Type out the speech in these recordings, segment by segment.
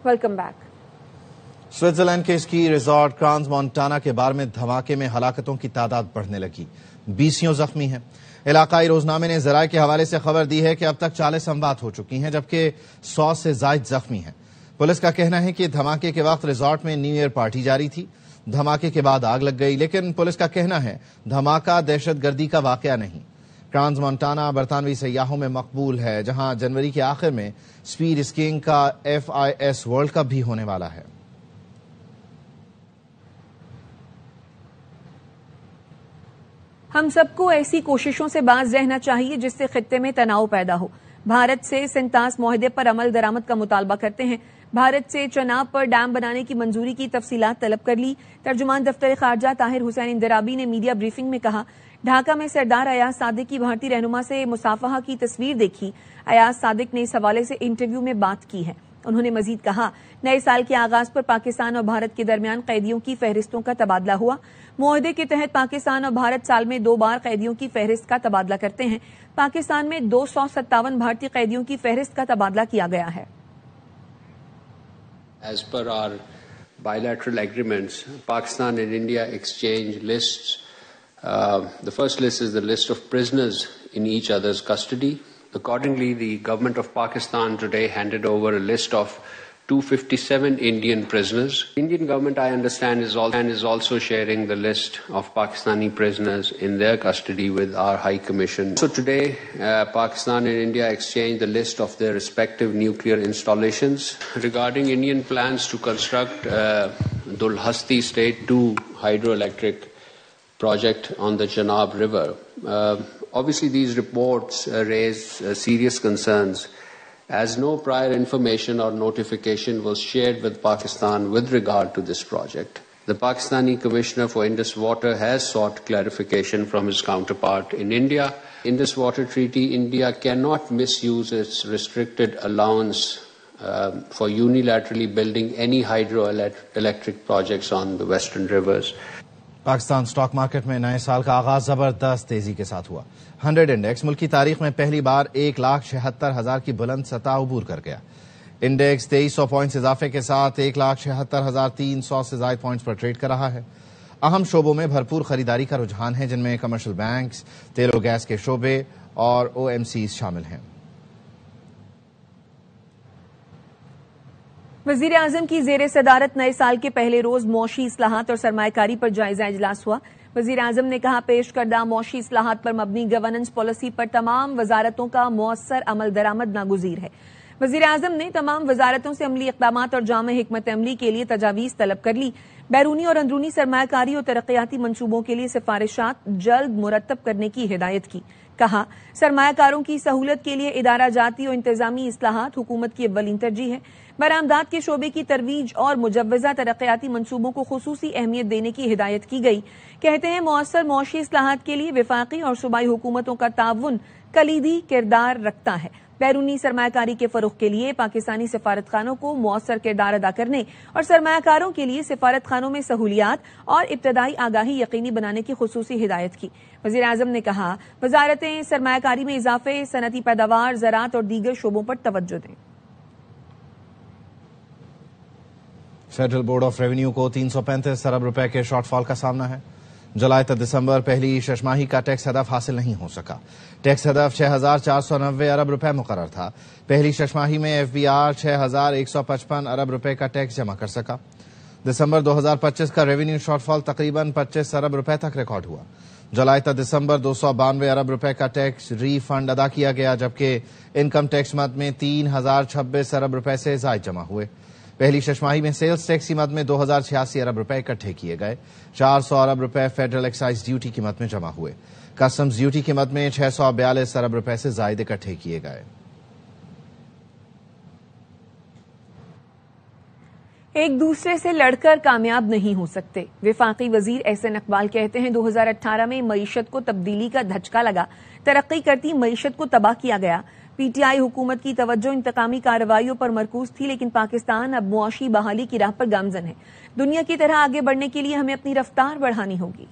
Welcome back. Switzerland کے اسکی resort کرانز Montana کے بار میں دھماکے میں ہلاکتوں کی تعداد بڑھنے لگی، 20 زخمی ہیں۔ علاقائی روزنامے نے ذرائع کے حوالے سے خبر دی ہے کہ اب تک 40 اموات ہو چکی ہیں جبکہ 100 سے زائد زخمی ہیں۔ پولیس کا کہنا ہے کہ دھماکے کے وقت ریزارٹ میں نیو ایئر پارٹی جاری تھی، دھماکے کے بعد آگ لگ گئی، لیکن پولیس کا کہنا ہے دھماکہ دہشت گردی کا واقعہ نہیں۔ کرانز مونٹانا برطانوی سیاحوں میں مقبول ہے، جہاں جنوری کے آخر میں سپیڈ اسکیئنگ کا FIS ورلڈ کپ بھی ہونے والا ہے۔ ہم سب کو ایسی کوششوں سے باز رہنا چاہیے جس سے خطے میں تناؤ پیدا ہو۔ بھارت سے سنتاس معاہدے پر عمل درآمد کا مطالبہ کرتے ہیں۔ بھارت سے چناب پر ڈیم بنانے کی منظوری کی تفصیلات طلب کر لی۔ ترجمان دفتر خارجہ طاہر حسین اندرابی نے میڈیا بریفنگ میں کہا، ڈھاکہ میں سردار ایاز صادق کی بھارتی رہنما سے مصافحہ کی تصویر دیکھی۔ ایاز صادق نے اس حوالے سے انٹرویو میں بات کی ہے۔ انہوں نے مزید کہا، نئے سال کے آغاز پر پاکستان اور بھارت کے درمیان قیدیوں کی فہرستوں کا تبادلہ ہوا۔ معاہدے کے تحت پاکستان اور بھارت سال میں 2 بار قیدیوں کی فہرست کا تبادلہ کرتے ہیں۔ پاکستان میں 257 بھارتی قیدیوں کی فہرست کا تبادلہ کیا گیا ہے۔ As per our bilateral agreements, Pakistan and India exchange lists. The first list is the list of prisoners in each other's custody. Accordingly, the government of Pakistan today handed over a list of 257 Indian prisoners. Indian government, I understand, is also sharing the list of Pakistani prisoners in their custody with our High Commission. So today, Pakistan and India exchanged the list of their respective nuclear installations. Regarding Indian plans to construct Dulhasti State 2 hydroelectric project on the Chenab River, obviously these reports raise serious concerns, as no prior information or notification was shared with Pakistan with regard to this project. The Pakistani Commissioner for Indus Water has sought clarification from his counterpart in India. Indus Water Treaty, India cannot misuse its restricted allowance for unilaterally building any hydroelectric projects on the western rivers. Pakistan stock market میں نئے سال کا آغاز زبردست تیزی کے ساتھ ہوا۔ 100 انڈیکس ملک کی تاریخ میں پہلی بار 1,76,000 کی بلند سطح عبور کر گیا۔ انڈیکس 2300 پوائنٹس اضافے کے ساتھ 1,76,300 سے زائد پوائنٹس پر ٹریڈ کر رہا ہے۔ اہم شعبوں میں بھرپور خریداری کا رجحان ہے، جن میں کمرشل بینکس، تیل و گیس کے شعبے اور OMCs شامل ہیں۔ وزیر اعظم کی زیر صدارت نئے سال کے پہلے روز معاشی اصلاحات اور سرمایہ کاری پر جائزہ اجلاس ہوا۔ وزیر اعظم نے کہا، پیش کردہ معاشی اصلاحات پر مبنی گورننس پالیسی پر تمام وزارتوں کا مؤثر عمل درآمد ناگزیر ہے۔ وزیر اعظم نے تمام وزارتوں سے عملی اقدامات اور جامع حکمت عملی کے لیے تجاویز طلب کر لی۔ بیرونی اور اندرونی سرمایہ کاری اور ترقیاتی منصوبوں کے لیے سفارشات جلد مرتب کرنے کی ہدایت کی۔ کہا، سرمایہ کاروں کی سہولت کے لیے ادارہ جاتی اور انتظامی اصلاحات حکومت کی اولین ترجیح ہے۔ برآمدات کے شعبے کی ترویج اور مجوزہ ترقیاتی منصوبوں کو خصوصی اہمیت دینے کی ہدایت کی گئی۔ کہتے ہیں، مؤثر معاشی اصلاحات کے لیے وفاقی اور صوبائی حکومتوں کا تعاون کلیدی کردار رکھتا ہے۔ بیرونی سرمایہ کاری کے فروغ کے لیے پاکستانی سفارت خانوں کو مؤثر کردار ادا کرنے اور سرمایہ کاروں کے لیے سفارت خانوں میں سہولیات اور ابتدائی آگاہی یقینی بنانے کی خصوصی ہدایت کی۔ وزیر اعظم نے کہا، وزارتیں سرمایہ کاری میں اضافے، صنعتی پیداوار، زراعت اور دیگر شعبوں پر توجہ دیں۔ فیڈرل بورڈ آف ریونیو کو 335 ارب روپے کے شارٹ فال کا سامنا ہے۔ جولائی تا دسمبر پہلی ششماہی کا ٹیکس ہدف حاصل نہیں ہو سکا۔ ٹیکس ہدف 6,490 ارب روپے مقرر تھا۔ پہلی ششماہی میں FBR 6,155 ارب روپے کا ٹیکس جمع کر سکا۔ دسمبر 2025 کا ریونیو شارٹ فال تقریباً 25 ارب روپے تک ریکارڈ ہوا۔ جولائی تا دسمبر 292 ارب روپے کا ٹیکس ری فنڈ ادا کیا گیا، جبکہ انکم ٹیکس مد میں 3,026 ارب روپے سے زائد جمع ہوئے۔ پہلی ششماہی میں سیلز ٹیکس کی مد میں 2,086 ارب روپے اکٹھے کیے گئے۔ 400 ارب روپے فیڈرل ایکسائز ڈیوٹی کی مد میں جمع ہوئے۔ کسٹمز ڈیوٹی کی مد میں 642 ارب روپے سے زائد اکٹھے کیے گئے۔ ایک دوسرے سے لڑ کر کامیاب نہیں ہو سکتے، وفاقی وزیر احسن اقبال کہتے ہیں۔ 2018 میں معیشت کو تبدیلی کا دھچکا لگا، ترقی کرتی معیشت کو تباہ کیا گیا۔ PTI حکومت کی توجہ انتقامی کارروائیوں پر مرکوز تھی، لیکن پاکستان اب معاشی بحالی کی راہ پر گامزن ہے۔ دنیا کی طرح آگے بڑھنے کے لیے ہمیں اپنی رفتار بڑھانی ہوگی۔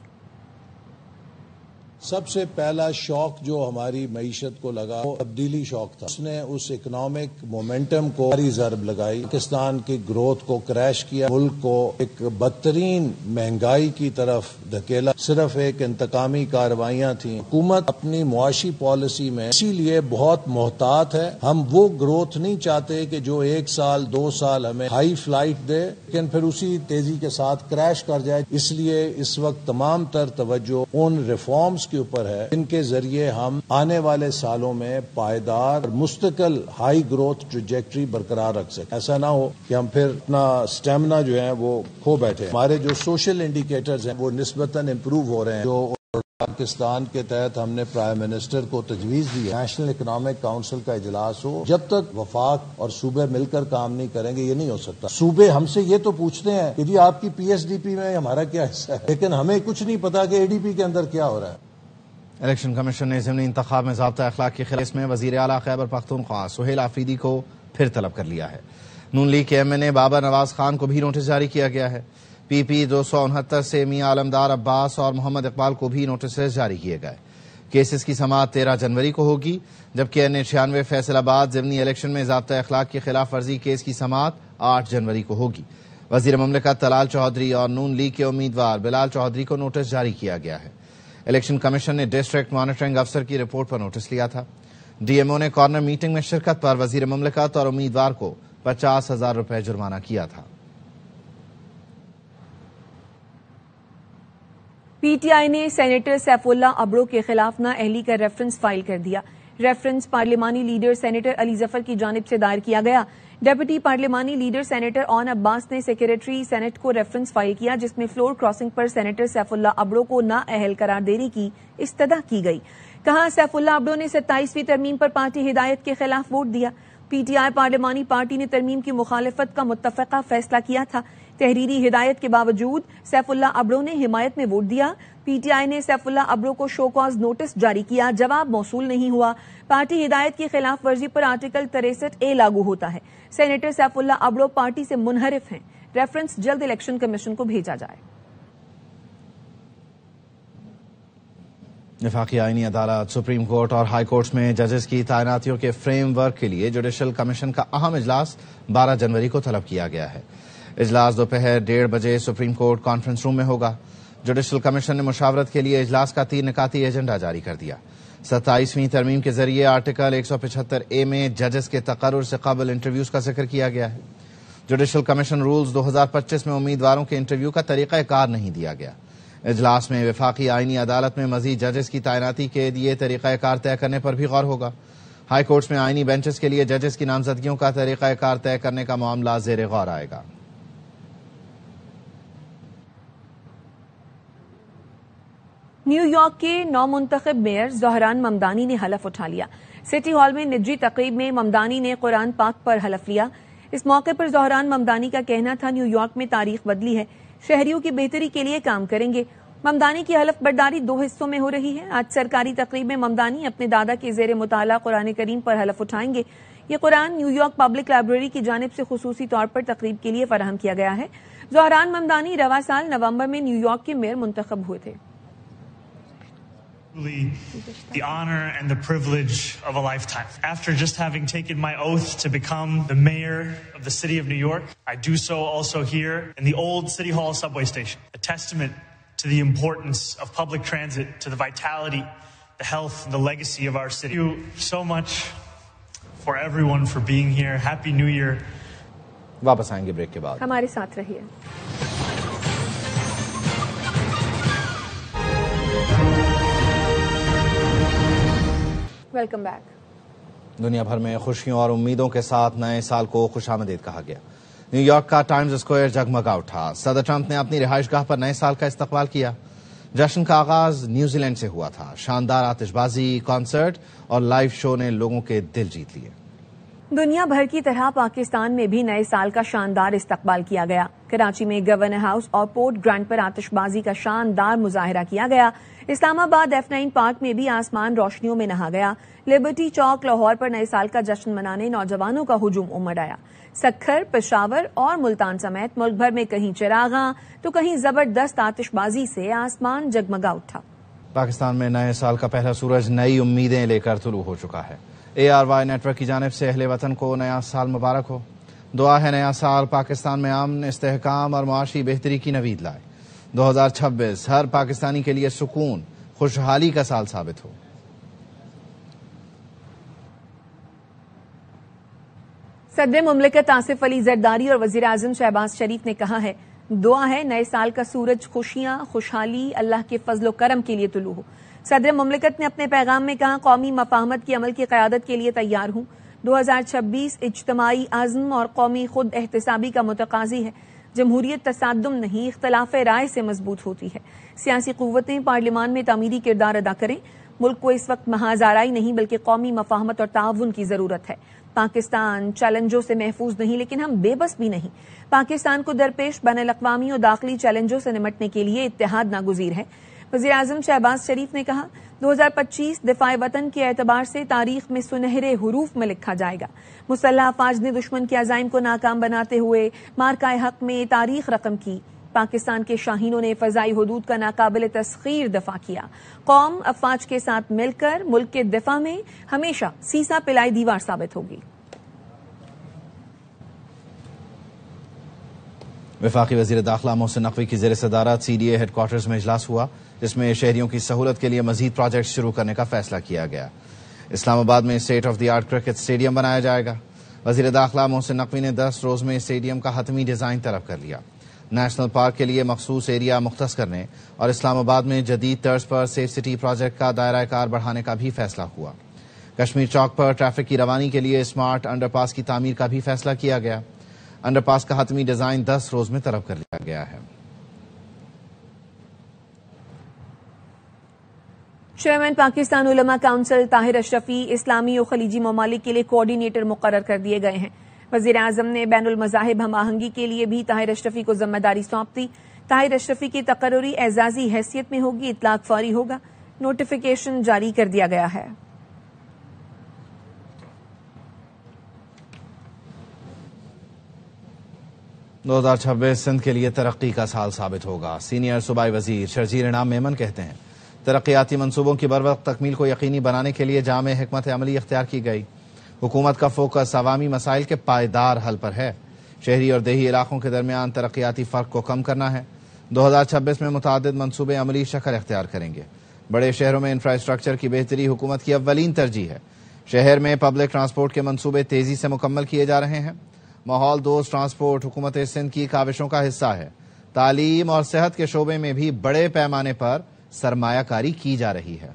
سب سے پہلا شوق جو ہماری معیشت کو لگا وہ تبدیلی شوق تھا. اس نے اس اکنامک مومنٹم کو بھاری ضرب لگائی، پاکستان کی گروتھ کو کریش کیا، ملک کو ایک بدترین مہنگائی کی طرف دھکیلا. صرف ایک انتقامی کارروائیاں تھیں. حکومت اپنی معاشی پالیسی میں اسی لیے بہت محتاط ہے. ہم وہ گروتھ نہیں چاہتے کہ جو 1 سال 2 سال ہمیں ہائی فلائٹ دے لیکن پھر اسی تیزی کے ساتھ کریش کر جائے. اس لیے اس وقت تمام تر توجہ ان ریفارمز کے اوپر ہے جن کے ذریعے ہم آنے والے سالوں میں پائیدار مستقل ہائی گروتھ ٹریجیکٹری برقرار رکھ سکیں. ایسا نہ ہو کہ ہم پھر اپنا اسٹیمنا جو ہے وہ کھو بیٹھے. ہمارے جو سوشل انڈیکیٹرز ہیں وہ نسبتاً امپروو ہو رہے ہیں. جو پاکستان کے تحت ہم نے پرائم منسٹر کو تجویز دی ہے نیشنل اکنامک کاؤنسل کا اجلاس ہو. جب تک وفاق اور صوبے مل کر کام نہیں کریں گے یہ نہیں ہو سکتا. صوبے ہم سے یہ تو پوچھتے ہیں کہ جی آپ کی پی ایس ڈی پی میں ہمارا کیا حصہ ہے، لیکن ہمیں کچھ نہیں پتا کہ اے ڈی پی کے اندر کیا ہو رہا ہے. الیکشن کمیشن نے ضمنی انتخاب میں ضابطہ اخلاق کی خلاف میں وزیر اعلیٰ خیبر پختونخوا سہیل آفریدی کو پھر طلب کر لیا ہے. نون لیگ کے ایم این اے بابر نواز خان کو بھی نوٹس جاری کیا گیا ہے. پی پی 269 سے میاں عالمدار عباس اور محمد اقبال کو بھی نوٹسز جاری کیے گئے. کیسز کی سماعت 13 جنوری کو ہوگی، جبکہ این اے 96 فیصل آباد ضمنی الیکشن میں ضابطہ اخلاق کی خلاف ورزی کیس کی سماعت 8 جنوری کو ہوگی. وزیر مملکت طلال چودھری اور نون لیگ کے امیدوار بلال چودھری کو نوٹس جاری کیا گیا ہے. الیکشن کمیشن نے ڈسٹرکٹ مانیٹرنگ افسر کی رپورٹ پر نوٹس لیا تھا. ڈی ایم او نے کارنر میٹنگ میں شرکت پر وزیر مملکت اور امیدوار کو 50,000 روپے جرمانہ کیا تھا. پی ٹی آئی نے سینیٹر سیف اللہ ابڑو کے خلاف نااہلی کا ریفرنس فائل کر دیا. ریفرنس پارلیمانی لیڈر سینیٹر علی ظفر کی جانب سے دائر کیا گیا. ڈیپٹی پارلیمانی لیڈر سینیٹر اون عباس نے سیکریٹری سینٹ کو ریفرنس فائل کیا، جس میں فلور کراسنگ پر سینیٹر سیف اللہ ابڑو کو نااہل قرار دینے کی استدعا کی گئی. کہا سیف اللہ ابڑو نے 27ویں ترمیم پر پارٹی ہدایت کے خلاف ووٹ دیا. پی ٹی آئی پارلیمانی پارٹی نے ترمیم کی مخالفت کا متفقہ فیصلہ کیا تھا. تحریری ہدایت کے باوجود سیف اللہ ابڑو نے حمایت میں ووٹ دیا. پی ٹی آئی نے سیف اللہ ابڑو کو شو کاز نوٹس جاری کیا، جواب موصول نہیں ہوا. پارٹی ہدایت کی خلاف ورزی پر آرٹیکل 63A لاگو ہوتا ہے. سینیٹر سیف اللہ ابڑو پارٹی سے منحرف ہیں. ریفرنس جلد الیکشن کمیشن کو بھیجا جائے. وفاقی آئینی عدالت سپریم کورٹ اور ہائی کورٹس میں ججز کی تعیناتیوں کے فریم ورک کے لیے جوڈیشل کمیشن کا اہم اجلاس 12 جنوری کو طلب کیا گیا ہے. اجلاس دوپہر 1:30 بجے سپریم کورٹ کانفرنس روم میں ہوگا. جوڈیشل کمیشن نے مشاورت کے لیے اجلاس کا 3 نکاتی ایجنڈا جاری کر دیا. 27ویں ترمیم کے ذریعے آرٹیکل 175A میں ججز کے تقرر سے قبل انٹرویوز کا ذکر کیا گیا ہے. جوڈیشل کمیشن رولز 2025 میں امیدواروں کے انٹرویو کا طریقہ کار نہیں دیا گیا. اجلاس میں وفاقی آئینی عدالت میں مزید ججز کی تعیناتی کے لیے طریقہ کار طے کرنے پر بھی غور ہوگا. ہائی کورٹس میں آئینی بینچز کے لیے ججز کی نامزدگیوں کا طریقہ کار طے کرنے کا معاملہ زیر غور آئے گا. نیو یارک کے نومنتخب میئر زہران ممدانی نے حلف اٹھا لیا. سٹی ہال میں نجی تقریب میں ممدانی نے قرآن پاک پر حلف لیا. اس موقع پر زہران ممدانی کا کہنا تھا نیو یارک میں تاریخ بدلی ہے، شہریوں کی بہتری کے لیے کام کریں گے. ممدانی کی حلف برداری 2 حصوں میں ہو رہی ہے. آج سرکاری تقریب میں ممدانی اپنے دادا کے زیر مطالعہ قرآن کریم پر حلف اٹھائیں گے. یہ قرآن نیو یارک پبلک لائبریری کی جانب سے خصوصی طور پر تقریب کے لیے فراہم کیا گیا ہے. زہران ممدانی رواں سال نومبر میں نیو یارک کے میئر منتخب ہوئے تھے. The honor and the privilege of a lifetime. After just having taken my oath to become the mayor of the city of New York, I do so also here in the old City Hall subway station, a testament to the importance of public transit, to the vitality, the health, and the legacy of our city. Thank you so much for everyone for being here. Happy New Year. واپس آئیں گے break کے بعد. ہمارے ساتھ رہیے. Welcome back. دنیا بھر میں خوشیوں اور امیدوں کے ساتھ نئے سال کو خوش آمدید کہا گیا. نیو یارک کا ٹائمز اسکوائر جگمگا اٹھا. صدر ٹرمپ نے اپنی رہائش گاہ پر نئے سال کا استقبال کیا. جشن کا آغاز نیوزی لینڈ سے ہوا تھا. شاندار آتش بازی، کنسرٹ اور لائیو شو نے لوگوں کے دل جیت لیے. دنیا بھر کی طرح پاکستان میں بھی نئے سال کا شاندار استقبال کیا گیا. کراچی میں گورنر ہاؤس اور پورٹ گرانڈ پر آتش بازی کا شاندار مظاہرہ کیا گیا. اسلام آباد F9 پارک میں بھی آسمان روشنیوں میں نہا گیا. لبرٹی چوک لاہور پر نئے سال کا جشن منانے نوجوانوں کا ہجوم امڑ آیا. سکھر، پشاور اور ملتان سمیت ملک بھر میں کہیں چراغاں تو کہیں زبردست آتش بازی سے آسمان جگمگا اٹھا. پاکستان میں نئے سال کا پہلا سورج نئی امیدیں لے کر طلوع ہو چکا ہے. ARY نیٹ ورک کی جانب سے اہل وطن کو نیا سال مبارک ہو. دعا ہے نیا سال پاکستان میں امن، استحکام اور معاشی بہتری کی نوید لائے. 2026 ہر پاکستانی کے لیے سکون، خوشحالی کا سال ثابت ہو. صدر مملکت آصف علی زرداری اور وزیر اعظم شہباز شریف نے کہا ہے، دعا ہے نئے سال کا سورج خوشیاں، خوشحالی، اللہ کے فضل و کرم کے لیے طلوع ہو. صدر مملکت نے اپنے پیغام میں کہا، قومی مفاہمت کی عمل کی قیادت کے لیے تیار ہوں. 2026 اجتماعی عزم اور قومی خود احتسابی کا متقاضی ہے. جمہوریت تصادم نہیں، اختلاف رائے سے مضبوط ہوتی ہے. سیاسی قوتیں پارلیمان میں تعمیری کردار ادا کریں. ملک کو اس وقت محاذ آرائی نہیں بلکہ قومی مفاہمت اور تعاون کی ضرورت ہے. پاکستان چیلنجوں سے محفوظ نہیں لیکن ہم بے بس بھی نہیں. پاکستان کو درپیش بین الاقوامی اور داخلی چیلنجوں سے نمٹنے کے لیے اتحاد ناگزیر ہے. وزیر اعظم شہباز شریف نے کہا، 2025 دفاع وطن کے اعتبار سے تاریخ میں سنہرے حروف میں لکھا جائے گا. مسلح افواج نے دشمن کے عزائم کو ناکام بناتے ہوئے مارکہ حق میں تاریخ رقم کی. پاکستان کے شاہینوں نے فضائی حدود کا ناقابل تسخیر دفاع کیا. قوم افواج کے ساتھ مل کر ملک کے دفاع میں ہمیشہ سیسا پلائی دیوار ثابت ہوگی. وفاقی وزیر داخلہ محسن نقوی کی زیر صدارت CDA ہیڈ کوارٹرز میں اجلاس ہوا، جس میں شہریوں کی سہولت کے لیے مزید پروجیکٹ شروع کرنے کا فیصلہ کیا گیا. اسلام آباد میں state of the art cricket stadium بنایا جائے گا. وزیر داخلہ محسن نقوی نے 10 روز میں اسٹیڈیم کا حتمی ڈیزائن طلب کر لیا. نیشنل پارک کے لیے مخصوص ایریا مختص کرنے اور اسلام آباد میں جدید طرز پر سیف سٹی پروجیکٹ کا دائرہ کار بڑھانے کا بھی فیصلہ ہوا. کشمیر چوک پر ٹریفک کی روانی کے لیے اسمارٹ انڈر پاس کی تعمیر کا بھی فیصلہ کیا گیا. انڈر پاس کا حتمی ڈیزائن 10 روز میں طلب کر لیا گیا ہے. چیئرمین پاکستان علماء کونسل طاہر اشرفی اسلامی و خلیجی ممالک کے لیے کوآرڈینیٹر مقرر کر دیے گئے ہیں. وزیر اعظم نے بین المذاہب ہم آہنگی کے لیے بھی طاہر اشرفی کو ذمہ داری سونپ دی. طاہر اشرفی کی تقرری اعزازی حیثیت میں ہوگی. اطلاق فوری ہوگا. نوٹیفیکیشن جاری کر دیا گیا ہے. (2026) سندھ کے لیے ترقی کا سال ثابت ہوگا. سینئر صوبائی وزیر شرجیل انعام میمن کہتے ہیں، ترقیاتی منصوبوں کی بروقت تکمیل کو یقینی بنانے کے لیے جامع حکمت عملی اختیار کی گئی. حکومت کا فوکس عوامی مسائل کے پائیدار حل پر ہے. شہری اور دیہی علاقوں کے درمیان ترقیاتی فرق کو کم کرنا ہے. 2026 میں متعدد منصوبے عملی شکل اختیار کریں گے. بڑے شہروں میں انفراسٹرکچر کی بہتری حکومت کی اولین ترجیح ہے. شہر میں پبلک ٹرانسپورٹ کے منصوبے تیزی سے مکمل کیے جا رہے ہیں. ماحول دوست ٹرانسپورٹ حکومت سندھ کی کاوشوں کا حصہ ہے. تعلیم اور صحت کے شعبے میں بھی بڑے پیمانے پر سرمایہ کاری کی جا رہی ہے.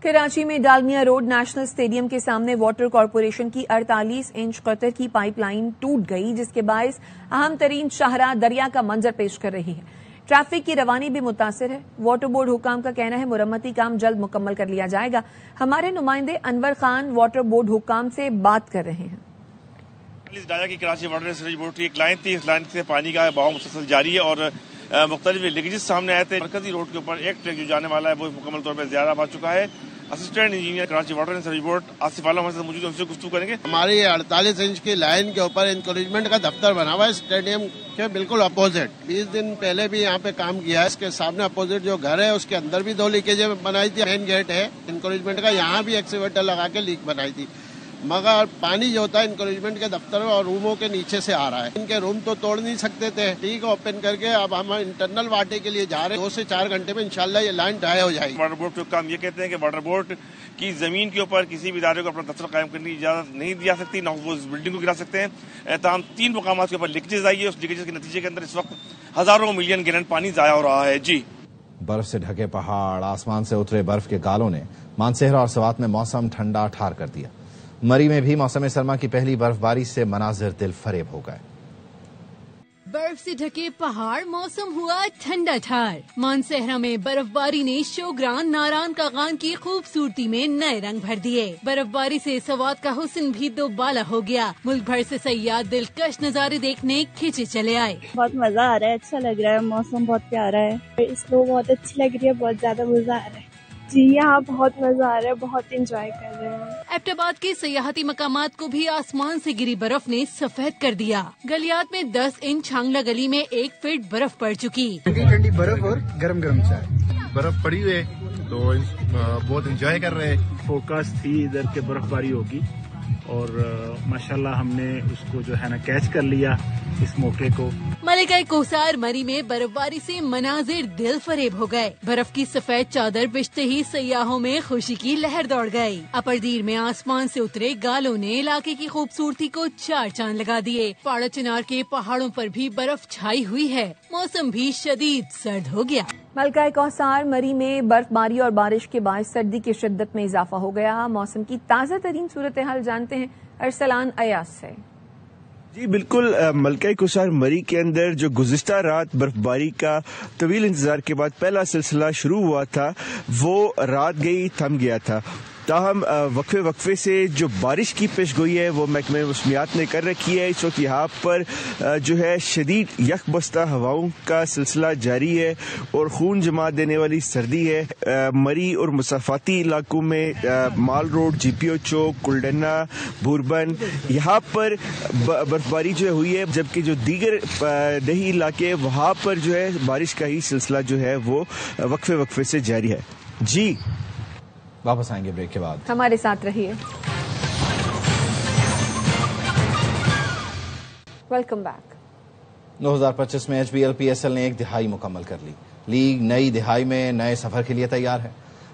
کراچی میں ڈالمیا روڈ نیشنل اسٹیڈیم کے سامنے واٹر کارپوریشن کی 48 انچ قطر کی پائپ لائن ٹوٹ گئی، جس کے باعث اہم ترین شاہراہ دریا کا منظر پیش کر رہی ہے. ٹریفک کی روانی بھی متاثر ہے. واٹر بورڈ حکام کا کہنا ہے مرمتی کام جلد مکمل کر لیا جائے گا. ہمارے نمائندے انور خان واٹر بورڈ حکام سے بات کر رہے ہیں. کی Karachi water and sewerage board کی ایک لائن تھی، اس لائن سے پانی کا بہاؤ مسلسل جاری ہے اور مختلف لیکیجز سامنے آئے تھے. مرکزی روڈ کے اوپر ایک ٹریک جو جانے والا ہے وہ مکمل طور پر زیادہ آ چکا ہے. Assistant engineer Karachi water and sewerage board Asif Alam ہمارے ساتھ موجود ہیں، ان سے گفتگو کریں گے. ہماری 48 انچ کی لائن کے اوپر انکریجمنٹ کا دفتر بنا ہوا ہے اسٹیڈیم کے بالکل اپوزٹ. 20 دن پہلے بھی یہاں پہ کام کیا ہے. اس کے سامنے اپوزٹ جو گھر ہے اس کے اندر بھی 2 لیکیجیں بنائی تھی. مین گیٹ ہے انکریجمنٹ کا، یہاں بھی ایکسیویٹر لگا کے لیک بنائی تھی. مگر پانی جو ہوتا ہے انکریجمنٹ کے دفتر اور روموں کے نیچے سے آ رہا ہے. ان کے روم تو توڑ نہیں سکتے تھے، ٹھیک اوپن کر کے اب ہم انٹرنل واٹر کے لیے جا رہے ہیں. 2 سے 4 گھنٹے میں انشاءاللہ یہ لائن ڈرائی ہو جائے گی. واٹر بورڈ کے حکام یہ کہتے ہیں کہ واٹر بورڈ کی زمین کے اوپر کسی بھی ادارے کو اپنا دفتر قائم کرنے کی اجازت نہیں دی جا سکتی، نہ وہ اس بلڈنگ کو گرا سکتے ہیں. تاہم 3 مقامات کے اوپر لیکیجز آئی ہے. اس لیکیجز کے نتیجے کے اندر اس وقت ہزاروں ملین گیلن پانی ضائع ہو رہا ہے. جی، برف سے ڈھکے پہاڑ، آسمان سے اترے برف کے گالوں نے مانسہرہ اور سوات میں موسم ٹھنڈا ٹھار کر دیا. مری میں بھی موسم سرما کی پہلی برف باری سے مناظر دل فریب ہو گئے. برف سے ڈھکے پہاڑ، موسم ہوا ٹھنڈا ٹھار. مانسہرہ میں برف باری نے شوگران ناران کاغان کی خوبصورتی میں نئے رنگ بھر دیے. برف باری سے سوات کا حسن بھی دوبالا ہو گیا. ملک بھر سے سیاح دلکش نظارے دیکھنے کھینچے چلے آئے. بہت مزہ آ رہا ہے، اچھا لگ رہا ہے. موسم بہت پیارا ہے، اس کو بہت اچھی لگ رہی ہے، بہت زیادہ مزہ آ رہا ہے. جی یہاں بہت مزہ آ رہا ہے, بہت انجوائے کر رہے ہیں. ایبٹآباد کے سیاحتی مقامات کو بھی آسمان سے گری برف نے سفید کر دیا. گلیات میں 10 انچ چھانگلا گلی میں 1 فٹ برف پڑ چکی. ٹھنڈی ٹھنڈی برف اور گرم گرم چائے. برف پڑی ہوئی تو بہت انجوائے کر رہے. فوکس تھی ادھر کے برف باری ہوگی اور ماشاءاللہ ہم نے اس کو جو ہے نا کیچ کر لیا اس موقع کو. ملکہ کوثر مری میں برف باری سے مناظر دل فریب ہو گئے. برف کی سفید چادر بچھتے ہی سیاحوں میں خوشی کی لہر دوڑ گئی. اپردیر میں آسمان سے اترے گالوں نے علاقے کی خوبصورتی کو 4 چاند لگا دیے. پاڑا چنار کے پہاڑوں پر بھی برف چھائی ہوئی ہے. موسم بھی شدید سرد ہو گیا. ملکہ کوثر مری میں برف باری اور بارش کے باعث سردی کی شدت میں اضافہ ہو گیا. موسم کی تازہ ترین صورتحال جانتے ہیں ارسلان ایاز سے. جی بالکل, ملکہ کوثر مری کے اندر جو گزشتہ رات برف باری کا طویل انتظار کے بعد پہلا سلسلہ شروع ہوا تھا وہ رات گئی تھم گیا تھا. تاہم وقفے سے جو بارش کی پیش گوئی ہے وہ محکمہ موسمیات نے کر رکھی ہے. اس وقت یہاں پر جو ہے شدید یک بستہ ہواؤں کا سلسلہ جاری ہے اور خون جما دینے والی سردی ہے. مری اور مسافاتی علاقوں میں مال روڈ, جی پی او چوک, کلڈنا, بوربن, یہاں پر برف باری جو ہوئی ہے, جبکہ جو دیگر دیہی علاقے وہاں پر جو ہے بارش کا ہی سلسلہ جو ہے وہ وقفے سے جاری ہے. جی واپس آئیں گے بریک کے بعد, ہمارے ساتھ رہیے. Welcome back. 2025 میں HBL-PSL نے 1 دہائی مکمل کر لی. لیگ نئی دہائی میں نئے سفر کے لیے تیار ہے.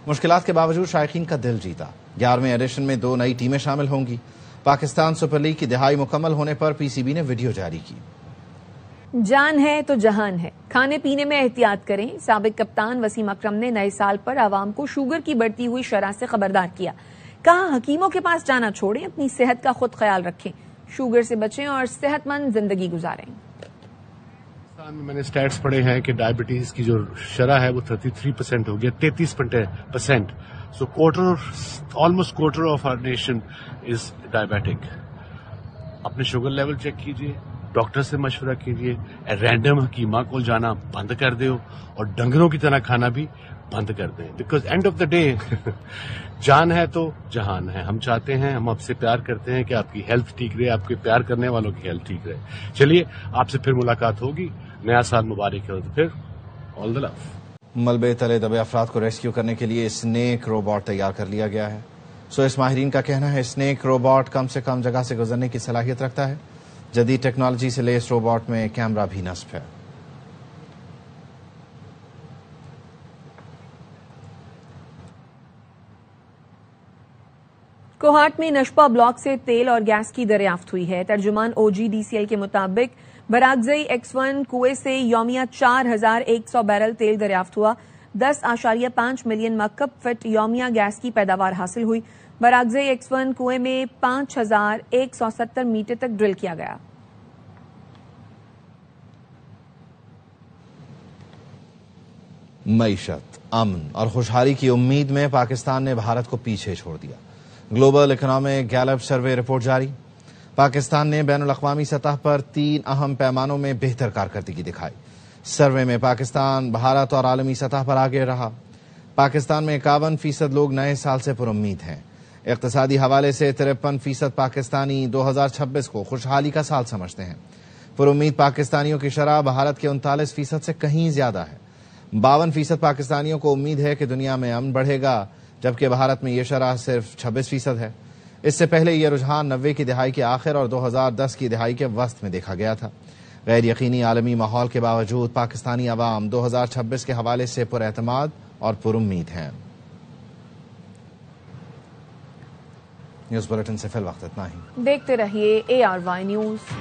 مشکلات کے باوجود شائقین کا دل جیتا. 11ویں ایڈیشن میں 2 نئی ٹیمیں شامل ہوں گی. پاکستان سپر لیگ کی دہائی مکمل ہونے پر PCB نے ویڈیو جاری کی. جان ہے تو جہان ہے, کھانے پینے میں احتیاط کریں. سابق کپتان وسیم اکرم نے نئے سال پر عوام کو شوگر کی بڑھتی ہوئی شرح سے خبردار کیا. کہا حکیموں کے پاس جانا چھوڑیں, اپنی صحت کا خود خیال رکھیں, شوگر سے بچیں اور صحت مند زندگی گزاریں. میں نے سٹیٹس پڑھے ہیں کہ ڈائبٹیز کی جو شرح ہے وہ 33% ہو گیا, 33%. So almost quarter of our nation is diabetic. اپنے شوگر لیول چیک کیجیے, ڈاکٹر سے مشورہ کیجیے, رینڈم حکیمہ کو جانا بند کر دو اور ڈنگروں کی طرح کھانا بھی بند کر دیں. Because end of the day جان ہے تو جہان ہے. ہم چاہتے ہیں, ہم آپ سے پیار کرتے ہیں کہ آپ کی ہیلتھ ٹھیک رہے, آپ کے پیار کرنے والوں کی ہیلتھ ٹھیک رہے. چلیے آپ سے پھر ملاقات ہوگی, نیا سال مبارک ہو. تو پھر آل دی لو. ملبے تلے دبے افراد کو ریسکیو کرنے کے لیے اسنیک روبوٹ تیار کر لیا گیا ہے. اس ماہرین کا کہنا ہے اسنیک روبوٹ کم سے کم جگہ سے گزرنے کی صلاحیت رکھتا ہے. جدید ٹیکنالوجی سے لیس روبوٹ میں کیمرہ بھی نصب ہے. کوہاٹ میں نشپا بلاک سے تیل اور گیس کی دریافت ہوئی ہے. ترجمان OGDCL کے مطابق براگزئی X1 کنویں سے یومیہ 4100 بیرل تیل دریافت ہوا. 10.5 ملین مکعب فٹ یومیہ گیس کی پیداوار حاصل ہوئی. براگزئی X1 کنویں میں 5170 میٹر تک ڈرل کیا گیا. معیشت, امن اور خوشحالی کی امید میں پاکستان نے بھارت کو پیچھے چھوڑ دیا. Global economic Gallup survey report جاری. پاکستان نے بین الاقوامی سطح پر 3 اہم پیمانوں میں بہتر کارکردگی دکھائی. سروے میں پاکستان بھارت اور عالمی سطح پر آگے رہا. پاکستان میں 51% لوگ نئے سال سے پر امید ہیں. اقتصادی حوالے سے 53% پاکستانی 2026 کو خوشحالی کا سال سمجھتے ہیں. پر امید پاکستانیوں کی شرح بھارت کے 39% سے کہیں زیادہ ہے. 52% پاکستانیوں کو امید ہے کہ دنیا میں امن بڑھے گا, جبکہ بھارت میں یہ شرح صرف 26% ہے. اس سے پہلے یہ رجحان 90 کی دہائی کے آخر اور 2010 کی دہائی کے وسط میں دیکھا گیا تھا. غیر یقینی عالمی ماحول کے باوجود پاکستانی عوام 2026 کے حوالے سے پر اعتماد اور پر امید ہیں. نیوز بلیٹن سے فی الوقت اتنا ہی. دیکھتے رہیے ARY نیوز.